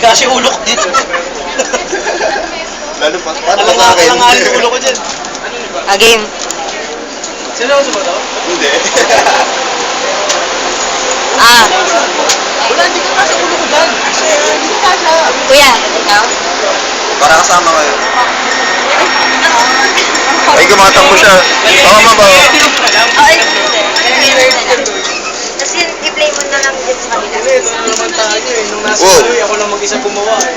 kasi ulo ko dito. Lalo pa, paano pa sa akin? Alanganin yung ulo ko dyan. Game. Seryoso ba to? Hindi. Wala, hindi ka kasi ulo ko dyan. Hindi ka kasha. Kuya, ikaw? Para kasama kayo. Ay, gumatang mo siya. Baka mabawa. Ay, tapos yun, i-play mo na lang din sa kanila. Hindi, ito na naman tayo eh. Nung nasa Wow. tuloy, ako lang mag-isa gumawa eh.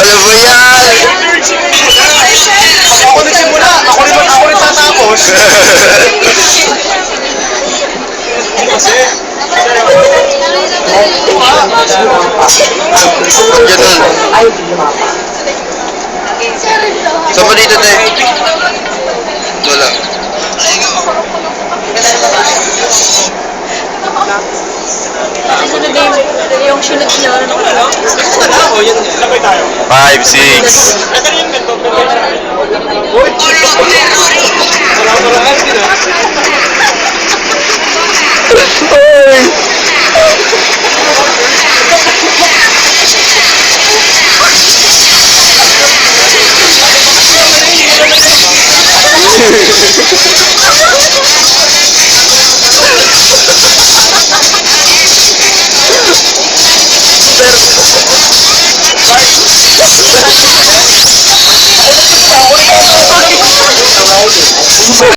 Ano ba yan? Ako nagsimula, ako rin tatapos. Kasi, Ganun. Saan ba dito, te? Wala. Sunod yung sunod niya. o yun. Labay tayo. 5, 6. Uy,